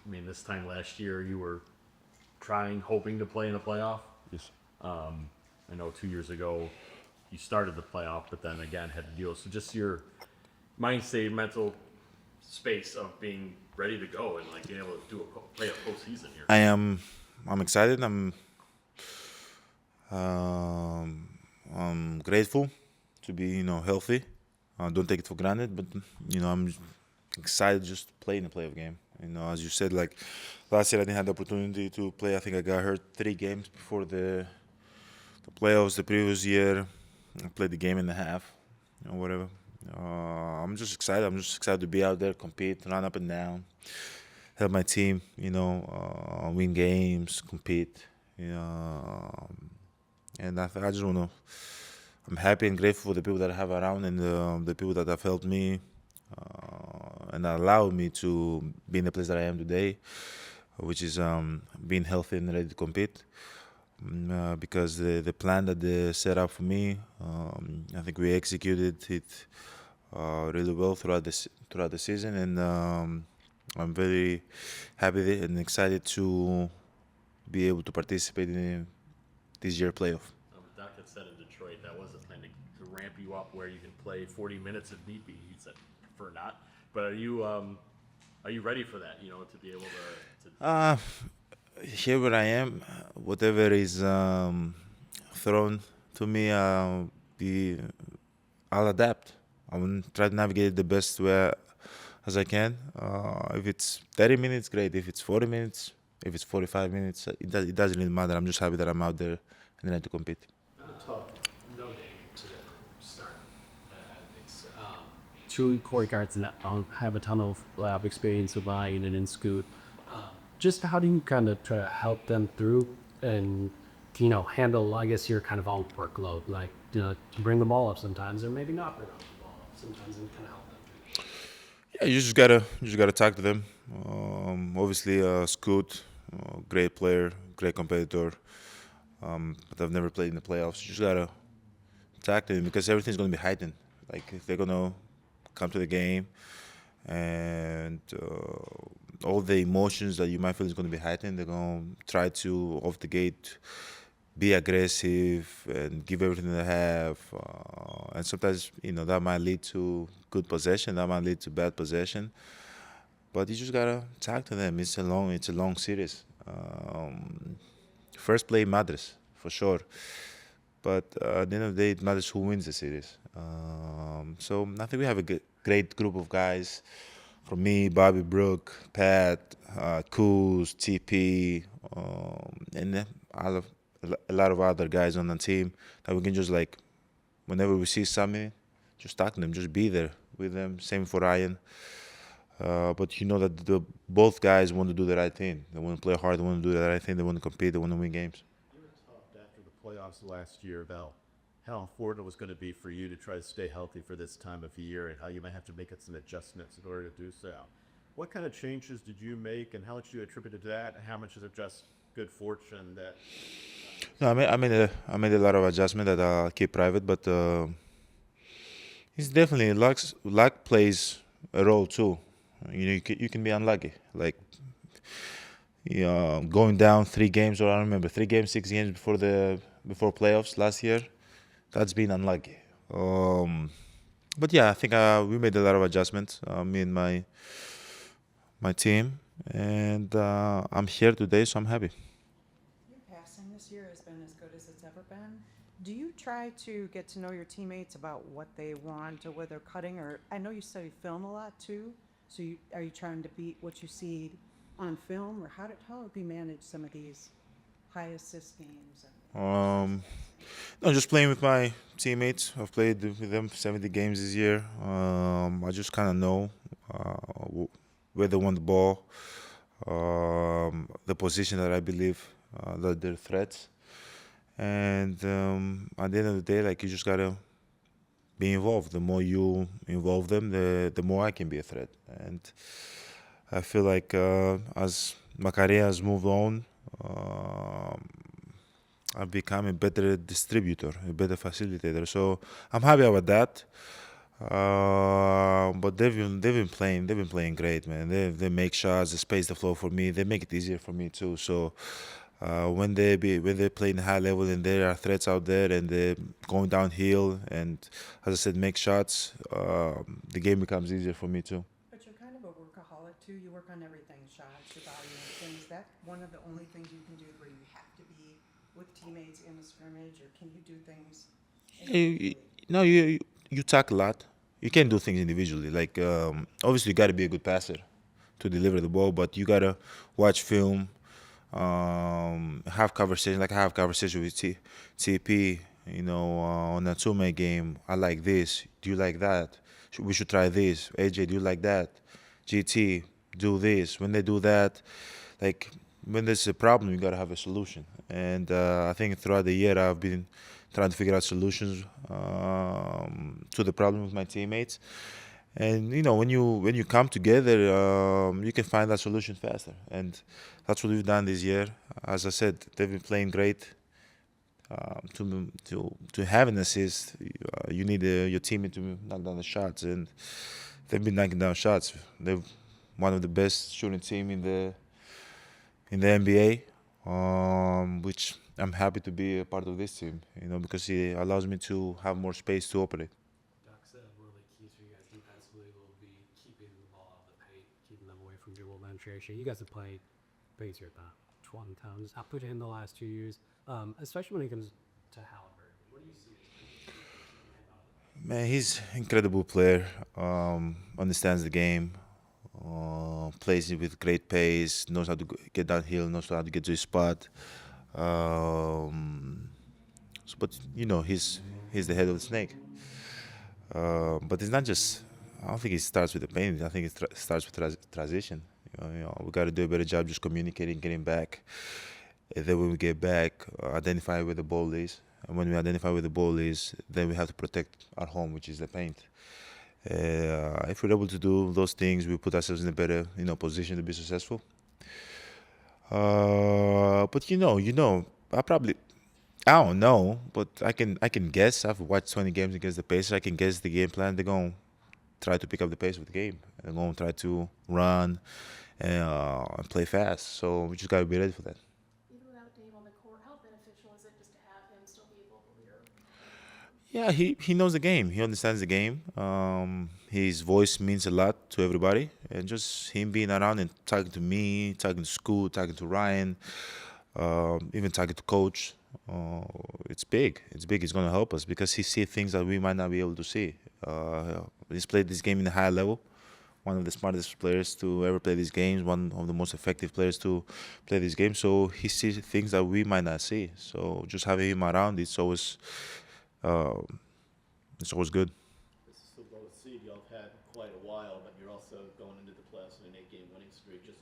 I mean, this time last year you were hoping to play in a playoff. Yes. I know 2 years ago you started the playoff, but then again had to deal. So just your mind state, mental space of being ready to go and like being able to play a postseason here. I'm excited. Um, I'm grateful to be, healthy. Don't take it for granted, but I'm excited just to play in a playoff game. As you said, like last year I didn't have the opportunity to play. I think I got hurt 3 games before the playoffs. The previous year, I played the game and a half, whatever. I'm just excited. I'm just excited to be out there, compete, run up and down, help my team, win games, compete. You know, and I just want to. I'm happy and grateful for the people that I have around and the people that have helped me and allowed me to be in the place that I am today, which is being healthy and ready to compete. Because the plan that they set up for me, I think we executed it really well throughout the season, and I'm very happy and excited to be able to participate in this year playoff. Doc had said in Detroit that was the plan to ramp you up where you can play 40 minutes if need be. He said prefer not, but are you ready for that? To be able to Here where I am, whatever is thrown to me, I'll adapt. I will try to navigate it the best way as I can. If it's 30 minutes, great. If it's 40 minutes, if it's 45 minutes, it doesn't really matter. I'm just happy that I'm out there and ready to compete. Talk no game to start. It's two point guards that have a ton of lab experience with Lion and in Scoot. Just how do you kind of try to help them through and handle, I guess, your kind of own workload, like bring the ball up sometimes or maybe not bring up the ball up sometimes and kind of help them through. Yeah, you just gotta talk to them. Obviously, Scoot, great player, great competitor. But I've never played in the playoffs. You just gotta talk to them because everything's gonna be heightened. Like if they're gonna come to the game, and all the emotions that you might feel is gonna be heightened. They're gonna try to off the gate be aggressive and give everything they have. And sometimes, that might lead to good possession. That might lead to bad possession. But you just gotta talk to them. It's a long series. First play matters for sure, but at the end of the day, it matters who wins the series. So I think we have a great group of guys. From me, Bobby Brook, Pat, Kuz, TP, and a lot of other guys on the team that we can just whenever we see something, just talk to them, just be there with them. Same for Ryan. But you know that both guys want to do the right thing. They want to play hard. They want to do the right thing. They want to compete. They want to win games. You were talked after the playoffs last year about how important it was going to be for you to try to stay healthy for this time of year and how you might have to make some adjustments in order to do so. What kind of changes did you make and how much do you attribute to that? And how much is it just good fortune that... No, I made a lot of adjustment that I'll keep private, but it's definitely luck plays a role too. You can be unlucky. Like going down 3 games, or I don't remember 3 games, 6 games before playoffs last year. That's been unlucky. But yeah, I think we made a lot of adjustments. Me and my team, and I'm here today, so I'm happy. Your passing this year has been as good as it's ever been. Do you try to get to know your teammates about what they want or what they're cutting? Or I know you study film a lot too. So are you trying to beat what you see on film, or how have you managed some of these high assist games? No, just playing with my teammates. I've played with them 70 games this year. I just kind of know where they want the ball, the position that I believe that they're threats. And at the end of the day, you just gotta be involved. The more you involve them, the more I can be a threat. And I feel like as my career has moved on, I've become a better distributor, a better facilitator. So I'm happy about that. But they've been playing great, man. They make shots, they space the floor for me. They make it easier for me too. So when they play in high level and there are threats out there and they're going downhill and, as I said, make shots, the game becomes easier for me too. But you're kind of a workaholic too. You work on everything, shots, your body, and things. Is that one of the only things you can do where you have to be with teammates in a scrimmage, or can you do things individually? No, you talk a lot. You can do things individually. Like obviously, you got to be a good passer to deliver the ball, but you gotta watch film, have conversation. Like I have conversation with TP. You know, on a two-man game, I like this. Do you like that? We should try this. AJ, do you like that? GT, do this. When they do that, like when there's a problem, you gotta have a solution. And I think throughout the year, I've been trying to figure out solutions to the problem with my teammates. And you know, when you come together, you can find that solution faster. And that's what we've done this year. As I said, they've been playing great. To have an assist, you need your teammate to knock down the shots, and they've been knocking down shots. They're one of the best shooting team in the NBA, which I'm happy to be a part of this team. You know, because it allows me to have more space to operate. Doc said one of the keys for you guys defensively will be keeping the ball out of the paint, keeping them away from dribble penetration. You guys have played basically about 20 times. I put it in the last 2 years, especially when it comes to Halliburton. What do you see? Man, he's an incredible player. Understands the game. Plays it with great pace. Knows how to get downhill. Knows how to get to his spot. But you know, he's the head of the snake. But it's not just. I don't think it starts with the paint. I think it starts with transition. You know, we got to do a better job just communicating, getting back. And then when we get back, identify where the ball is. And when we identify where the ball is, then we have to protect our home, which is the paint. If we're able to do those things, we put ourselves in a better, position to be successful. But you know, I don't know, but I can guess. I've watched 20 games against the Pacers. I can guess the game plan. They're gonna try to pick up the pace of the game. They're gonna try to run and play fast. So we just gotta be ready for that. Even without Dave on the court, how beneficial is it just to have him still be a vocal leader? Yeah, he knows the game. He understands the game. His voice means a lot to everybody, and just him being around and talking to me, talking to school, talking to Ryan, even talking to coach. It's big. It's big. It's gonna help us because he sees things that we might not be able to see. He's played this game in a high level. One of the smartest players to ever play these games. One of the most effective players to play this game. So he sees things that we might not see. So just having him around, it's always good. This is the lowest seed y'all have had in quite a while, but you're also going into the playoffs in an 8-game winning streak. Just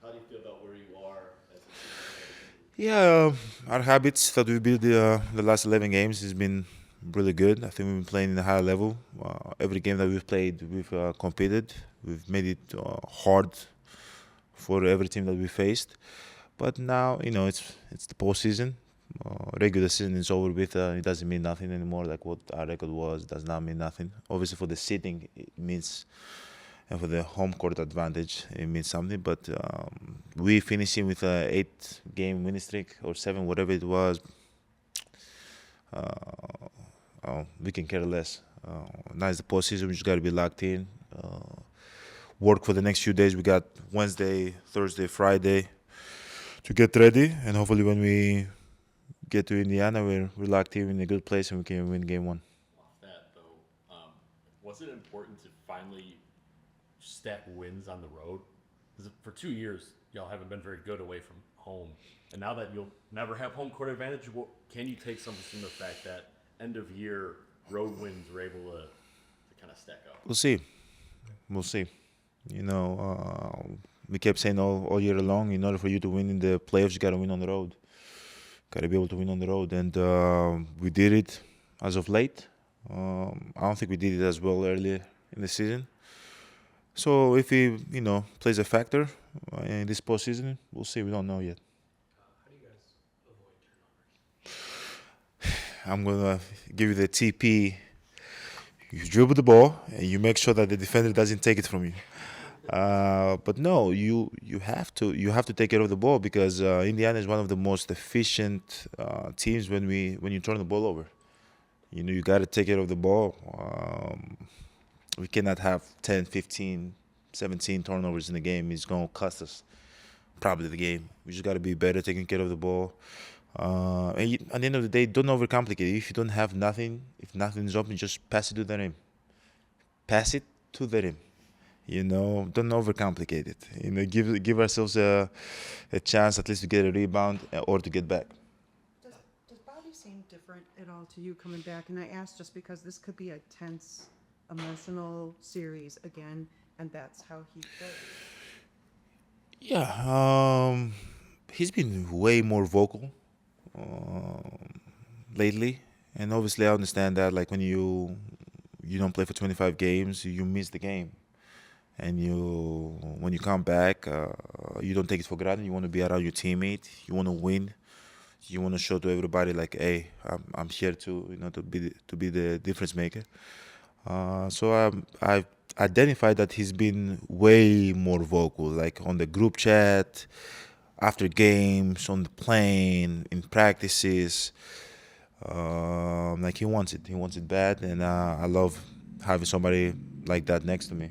how do you feel about where you are as a team? Yeah, our habits that we built the last 11 games has been really good. I think we've been playing in a high level. Every game that we've played, we've competed. We've made it hard for every team that we faced. But now, it's the postseason. Regular season is over with. It doesn't mean nothing anymore. Like what our record was does not mean nothing. Obviously, for the seeding, it means, and for the home court advantage, it means something. But we finishing with a 8-game winning streak or 7, whatever it was. We can care less. Now it's the postseason. We just got to be locked in. Work for the next few days. We got Wednesday, Thursday, Friday to get ready, and hopefully when we get to Indiana, we're locked in a good place and we can win game 1. Off that though, was it important to finally stack wins on the road? Because for 2 years, y'all haven't been very good away from home, and now that you'll never have home court advantage, can you take something from the fact that end of year road wins were able to kind of stack up? We'll see. We kept saying all year long, in order for you to win in the playoffs, you got to win on the road. Got to be able to win on the road. And we did it as of late. I don't think we did it as well earlier in the season. So if he, plays a factor in this postseason, we'll see. We don't know yet. How do you guys avoid turnovers? I'm going to give you the TP, you dribble the ball and you make sure that the defender doesn't take it from you. But no, you have to take care of the ball because Indiana is one of the most efficient teams when you turn the ball over. You got to take care of the ball. We cannot have 10, 15, 17 turnovers in the game. It's going to cost us probably the game. We just got to be better taking care of the ball. At the end of the day, don't overcomplicate it. If you don't have nothing, if nothing is open, just pass it to the rim. Pass it to the rim. Don't overcomplicate it. Give ourselves a chance at least to get a rebound or to get back. Does Bobby seem different at all to you coming back? And I ask just because this could be a tense, emotional series again, and that's how he plays. Yeah, he's been way more vocal lately, and obviously I understand that. Like when you don't play for 25 games, you miss the game, and when you come back, you don't take it for granted. You want to be around your teammate. You want to win. You want to show to everybody like, hey, I'm here to be the difference maker. So I've identified that he's been way more vocal, like on the group chat, after games, on the plane, in practices. Like he wants it. He wants it bad, and I love having somebody like that next to me.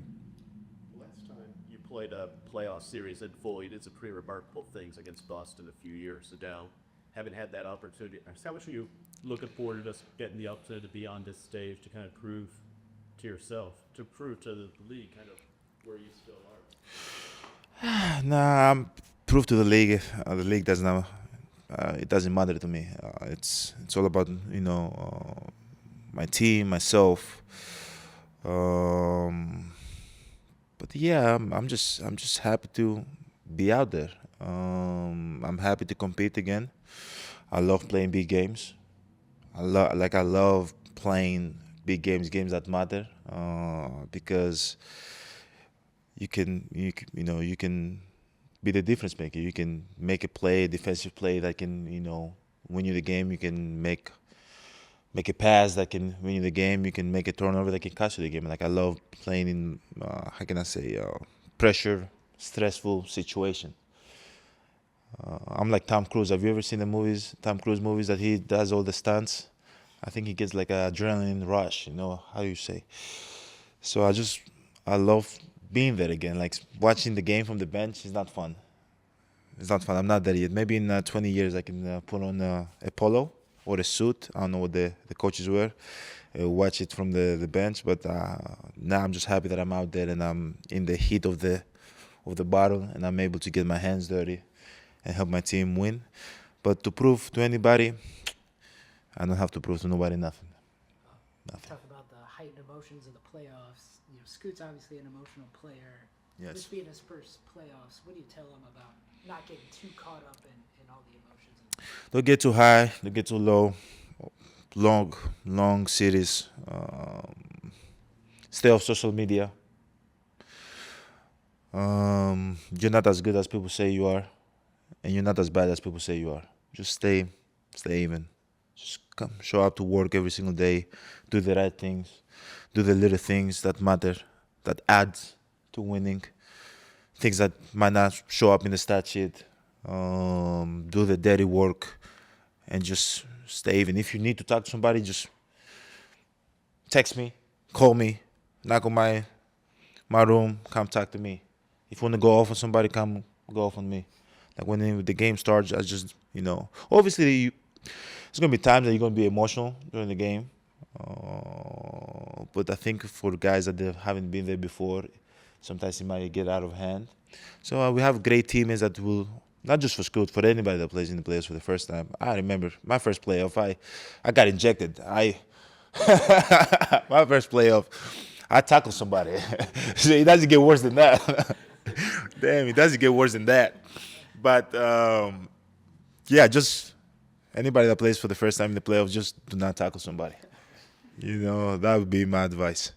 Last time you played a playoff series in full, you did some pretty remarkable things against Boston a few years ago. Haven't had that opportunity. How much are you looking forward to just getting the opportunity to be on this stage to kind of prove to yourself, to prove to the league kind of where you still are? Nah, I'm proof to the league. The league does not. It doesn't matter to me. It's all about my team, myself. But yeah, I'm just happy to be out there. I'm happy to compete again. I love playing big games. I love playing big games that matter, because you can be the difference maker. You can make a defensive play that can win you the game. You can make a pass that can win you the game. You can make a turnover that can cost you the game. Like I love playing in how can I say pressure, stressful situation. I'm like Tom Cruise. Have you ever seen the Tom Cruise movies that he does all the stunts? I think he gets like an adrenaline rush, how you say. So I love being there again. Like watching the game from the bench is not fun. It's not fun. I'm not there yet. Maybe in 20 years I can put on a polo or a suit. I don't know what the coaches wear. Watch it from the bench. But now I'm just happy that I'm out there and I'm in the heat of the battle and I'm able to get my hands dirty and help my team win. But to prove to anybody, I don't have to prove to nobody nothing. Talk about the heightened emotions of the playoffs. Scoot's obviously an emotional player. Yes. This being his first playoffs, what do you tell him about not getting too caught up in all the emotions? Don't get too high, don't get too low. Long series. Stay off social media. You're not as good as people say you are, and you're not as bad as people say you are. Just stay even. Just come, show up to work every single day, do the right things, do the little things that matter, that adds to winning. Things that might not show up in the stat sheet. Do the dirty work, and just stay even. If you need to talk to somebody, just text me, call me, knock on my room, come talk to me. If you want to go off on somebody, come go off on me. Like when the game starts, I just, obviously there's going to be times that you're going to be emotional during the game. But I think for guys that haven't been there before, sometimes it might get out of hand. So we have great teammates that will, not just for Scoot, for anybody that plays in the playoffs for the first time. I remember my first playoff, I got injected. My first playoff, I tackled somebody. So it doesn't get worse than that. Damn, it doesn't get worse than that. But, yeah, just anybody that plays for the first time in the playoffs, just do not tackle somebody. That would be my advice.